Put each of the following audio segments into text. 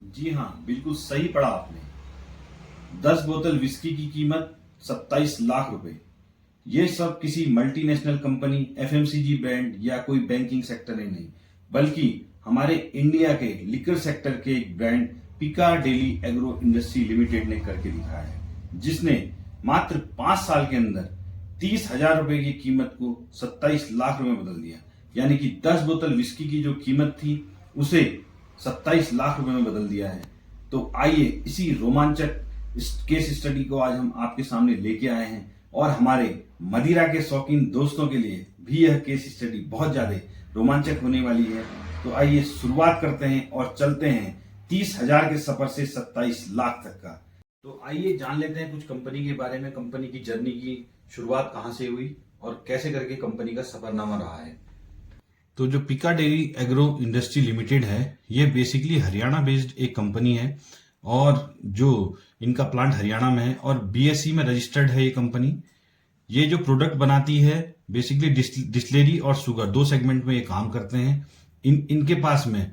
जी हाँ, बिल्कुल सही पढ़ा आपने। 10 बोतल विस्की की कीमत 27 लाख रुपए। ये सब किसी मल्टीनेशनल कंपनी, एफएमसीजी ब्रांड या कोई बैंकिंग सेक्टर में नहीं, बल्कि हमारे इंडिया के लिकर सेक्टर के एक ब्रांड पिकाडेली एग्रो इंडस्ट्री लिमिटेड ने करके दिखाया है, जिसने मात्र 5 साल के अंदर 30,000 रुपए की कीमत को 27 लाख रुपए में बदल दिया। यानी कि 10 बोतल विस्की की जो कीमत थी उसे 27 लाख रुपए में बदल दिया है। तो आइए इसी रोमांचक इस केस स्टडी को आज हम आपके सामने लेके आए हैं, और हमारे मदिरा के शौकीन दोस्तों के लिए भी यह केस स्टडी बहुत ज्यादा रोमांचक होने वाली है। तो आइए शुरुआत करते हैं और चलते हैं 30,000 के सफर से 27 लाख तक का। तो आइए जान लेते हैं कुछ कंपनी के बारे में, कंपनी की जर्नी की शुरुआत कहां से हुई और कैसे करके कंपनी का सफरनामा रहा है। तो जो पिकाडेली एग्रो इंडस्ट्री लिमिटेड है, ये बेसिकली हरियाणा बेस्ड एक कंपनी है, और जो इनका प्लांट हरियाणा में है और बीएसई में रजिस्टर्ड है ये कंपनी। ये जो प्रोडक्ट बनाती है बेसिकली डिस्टिलरी और शुगर, दो सेगमेंट में ये काम करते हैं। इनके पास में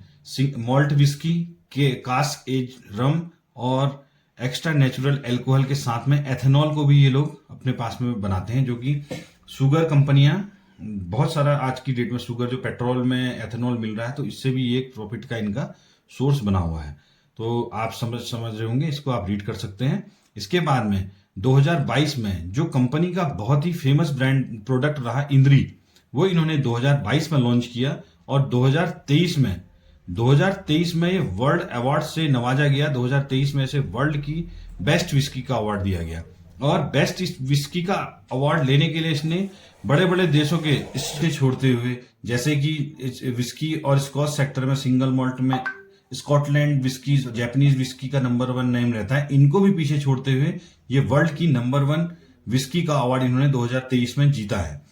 मॉल्ट विस्की के कास्क एज रम और एक्स्ट्रा नेचुरल एल्कोहल के साथ में एथेनॉल को भी ये लोग अपने पास में बनाते हैं, जो कि शुगर कंपनियां बहुत सारा आज की डेट में शुगर जो पेट्रोल में एथेनॉल मिल रहा है, तो इससे भी एक प्रॉफिट का इनका सोर्स बना हुआ है। तो आप समझ रहे होंगे, इसको आप रीड कर सकते हैं। इसके बाद में 2022 में जो कंपनी का बहुत ही फेमस ब्रांड प्रोडक्ट रहा इंद्री, वो इन्होंने 2022 में लॉन्च किया, और 2023 में ये वर्ल्ड अवार्ड से नवाजा गया। 2023 में इसे वर्ल्ड की बेस्ट विस्की का अवार्ड दिया गया, और बेस्ट विस्की का अवार्ड लेने के लिए इसने बड़े बड़े देशों के इससे छोड़ते हुए, जैसे कि विस्की और स्कॉच सेक्टर में सिंगल मॉल्ट में स्कॉटलैंड विस्की, जैपनीज विस्की का नंबर 1 नेम रहता है, इनको भी पीछे छोड़ते हुए ये वर्ल्ड की नंबर 1 विस्की का अवार्ड इन्होंने 2023 में जीता है।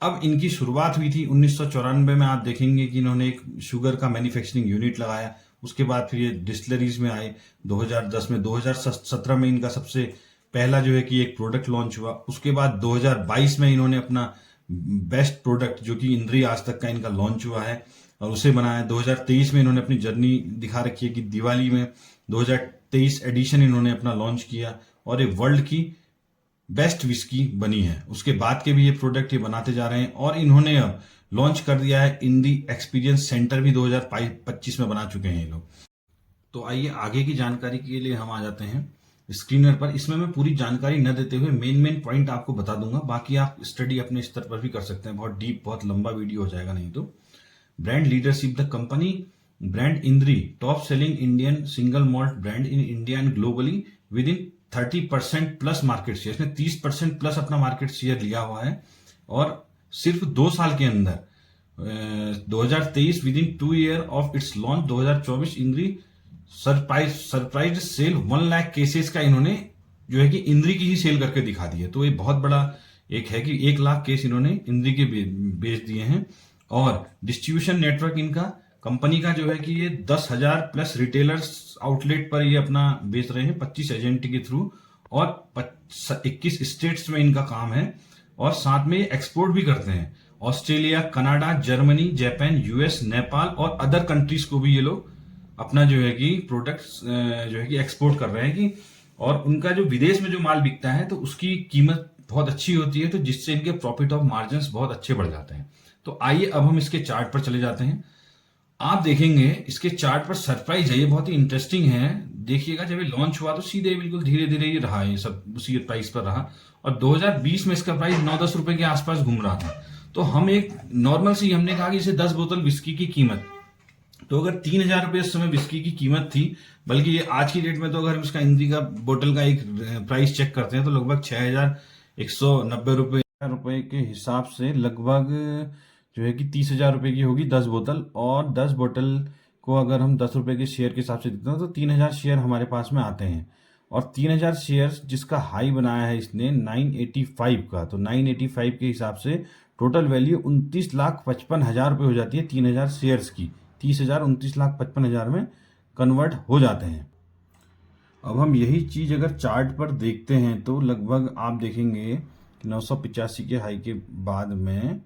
अब इनकी शुरुआत हुई थी 1994 में। आप देखेंगे कि इन्होंने एक शुगर का मैन्युफैक्चरिंग यूनिट लगाया। उसके बाद फिर ये डिस्टिलरीज में आए 2010 में। 2017 में इनका सबसे पहला जो है कि एक प्रोडक्ट लॉन्च हुआ। उसके बाद 2022 में इन्होंने अपना बेस्ट प्रोडक्ट जो कि इंद्री आज तक का इनका लॉन्च हुआ है और उसे बनाया। 2023 में इन्होंने अपनी जर्नी दिखा रखी है कि दिवाली में 2023 एडिशन इन्होंने अपना लॉन्च किया, और ये वर्ल्ड की बेस्ट विस्की बनी है। उसके बाद के भी ये प्रोडक्ट ये बनाते जा रहे हैं, और इन्होंने अब लॉन्च कर दिया है इंडी एक्सपीरियंस सेंटर भी 2025 में बना चुके हैं ये लोग। तो आइए आगे की जानकारी के लिए हम आ जाते हैं स्क्रीनर पर। इसमें मैं पूरी जानकारी न देते हुए मेन पॉइंट आपको बता दूंगा, बाकी आप स्टडी अपने स्तर पर भी कर सकते हैं। बहुत डीप, बहुत लंबा वीडियो हो जाएगा नहीं तो। Brand leadership, the company brand Indri top selling Indian single malt brand in India and globally with in 30% plus market share. इसने 30% प्लस अपना मार्केट शेयर लिया हुआ है, और सिर्फ 2 साल के अंदर 2023 with in 2 year of its launch 2024 इंद्री सरप्राइज सेल 1 लाख केसेस का इन्होंने जो है कि इंद्री की ही सेल करके दिखा दी है। तो ये बहुत बड़ा एक है कि 1 लाख केस इन्होंने इंद्री के बेच दिए हैं। और डिस्ट्रीब्यूशन नेटवर्क इनका कंपनी का जो है कि ये 10,000 प्लस रिटेलर्स आउटलेट पर ये अपना बेच रहे हैं 25 एजेंट के थ्रू, और 21 स्टेट्स में इनका काम है, और साथ में ये एक्सपोर्ट भी करते हैं। Australia, Canada, Germany, Japan, US, Nepal और अदर कंट्रीज को भी ये लोग अपना जो है कि प्रोडक्ट्स जो है कि एक्सपोर्ट कर रहे हैं कि, और उनका जो विदेश में जो माल बिकता है तो उसकी कीमत बहुत अच्छी होती है, तो जिससे इनके प्रॉफिट ऑफ मार्जिन बहुत अच्छे बढ़ जाते हैं। तो आइए अब हम इसके चार्ट पर चले जाते हैं। आप देखेंगे इसके चार्ट पर सरप्राइज है, ये बहुत ही इंटरेस्टिंग है। देखिएगा, जब ये लॉन्च हुआ तो सीधे बिल्कुल धीरे धीरे ये रहा, ये सब उसी प्राइस पर रहा, और 2020 में इसका प्राइस 9-10 रुपए के आसपास घूम रहा था। तो हम एक नॉर्मल सी हमने कहा कि इसे 10 बोतल विस्की की कीमत, तो अगर 3,000 रुपये इस समय विस्की की कीमत थी, बल्कि ये आज की डेट में तो अगर हम इसका इंद्री का बोतल का एक प्राइस चेक करते हैं तो लगभग 6,190 रुपए के हिसाब से लगभग जो है कि 30,000 रुपए की होगी 10 बोतल। और 10 बोतल को अगर हम 10 रुपए के शेयर के हिसाब से देखते हैं तो 3,000 शेयर हमारे पास में आते हैं। और 3,000 शेयर जिसका हाई बनाया है इसने 985 का, तो 985 के हिसाब से टोटल वैल्यू 29,55,000 रुपये हो जाती है 3,000 शेयर्स की। 30,000 29,55,000 में कन्वर्ट हो जाते हैं। अब हम यही चीज अगर चार्ट पर देखते हैं तो लगभग आप देखेंगे 985 के हाई के बाद में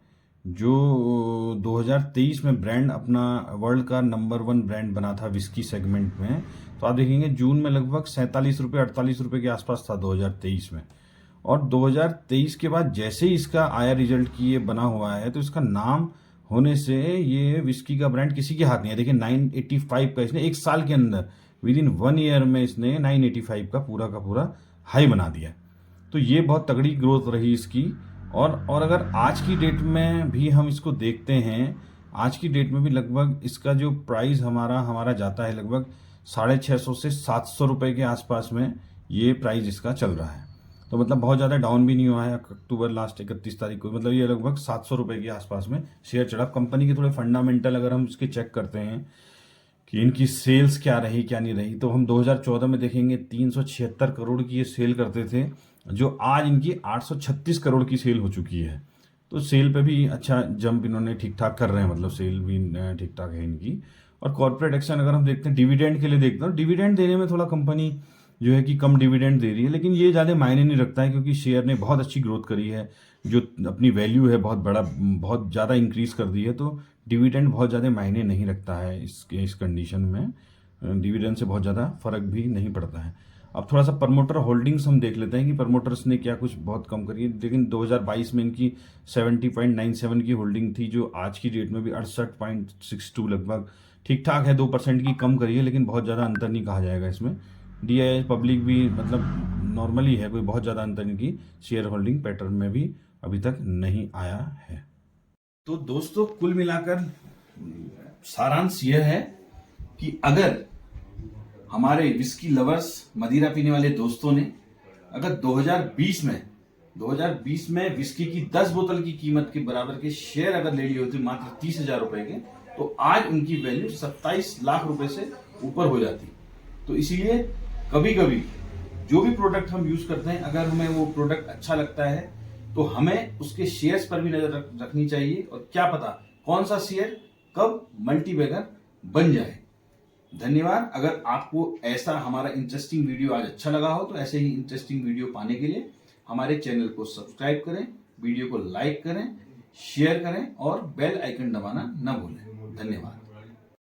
जो 2023 में ब्रांड अपना वर्ल्ड का नंबर 1 ब्रांड बना था विस्की सेगमेंट में, तो तो आप देखेंगे जून में लगभग 47 रुपये 48 रुपये के आसपास था 2023 में। और 2023 के बाद जैसे ही इसका आया रिजल्ट की ये बना हुआ है, तो इसका नाम होने से ये विस्की का ब्रांड किसी के हाथ नहीं है। देखिए 985 का इसने एक साल के अंदर विद इन 1 ईयर में इसने 985 का पूरा हाई बना दिया। तो ये बहुत तगड़ी ग्रोथ रही इसकी। और अगर आज की डेट में भी हम इसको देखते हैं, आज की डेट में भी लगभग इसका जो प्राइस हमारा जाता है लगभग 650 से 700 रुपये के आसपास में ये प्राइस इसका चल रहा है। तो मतलब बहुत ज़्यादा डाउन भी नहीं हुआ है। अक्टूबर लास्ट 31 तारीख को मतलब ये लगभग 700 रुपये के आसपास में शेयर चढ़ा। कंपनी के थोड़े फंडामेंटल अगर हम इसके चेक करते हैं कि इनकी सेल्स क्या रही क्या नहीं रही, तो हम 2014 में देखेंगे 376 करोड़ की ये सेल करते थे, जो आज इनकी 836 करोड़ की सेल हो चुकी है। तो सेल पे भी अच्छा जंप इन्होंने ठीक ठाक कर रहे हैं, मतलब सेल भी ठीक ठाक है इनकी। और कॉर्पोरेट एक्शन अगर हम देखते हैं, डिविडेंड के लिए देखते हैं, डिविडेंड देने में थोड़ा कंपनी जो है कि कम डिविडेंड दे रही है, लेकिन ये ज़्यादा मायने नहीं रखता है क्योंकि शेयर ने बहुत अच्छी ग्रोथ करी है, जो अपनी वैल्यू है बहुत ज़्यादा इंक्रीज कर दी है। तो डिविडेंड बहुत ज़्यादा मायने नहीं रखता है इस कंडीशन में। डिविडेंड से बहुत ज़्यादा फर्क भी नहीं पड़ता है। अब थोड़ा सा प्रमोटर होल्डिंग्स हम देख लेते हैं कि प्रमोटर्स ने क्या कुछ बहुत कम करी है। लेकिन 2022 में इनकी 70.97 की होल्डिंग थी, जो आज की डेट में भी 68.62 लगभग ठीक ठाक है। 2% की कम करी है, लेकिन बहुत ज़्यादा अंतर नहीं कहा जाएगा इसमें। DII पब्लिक भी मतलब नॉर्मली है, कोई बहुत ज़्यादा अंतर नहीं की शेयर होल्डिंग पैटर्न में भी अभी तक नहीं आया है। तो दोस्तों कुल मिलाकर सारांश यह है कि अगर हमारे विस्की लवर्स मदिरा पीने वाले दोस्तों ने अगर 2020 में विस्की की 10 बोतल की कीमत के बराबर के शेयर अगर ले लिए होते मात्र 30,000 रुपए के, तो आज उनकी वैल्यू 27 लाख रुपए से ऊपर हो जाती। तो इसीलिए कभी कभी जो भी प्रोडक्ट हम यूज करते हैं, अगर हमें वो प्रोडक्ट अच्छा लगता है तो हमें उसके शेयर्स पर भी नजर रखनी चाहिए, और क्या पता कौन सा शेयर कब मल्टीबैगर बन जाए। धन्यवाद। अगर आपको ऐसा हमारा इंटरेस्टिंग वीडियो आज अच्छा लगा हो, तो ऐसे ही इंटरेस्टिंग वीडियो पाने के लिए हमारे चैनल को सब्सक्राइब करें, वीडियो को लाइक करें, शेयर करें और बेल आइकन दबाना न भूलें। धन्यवाद।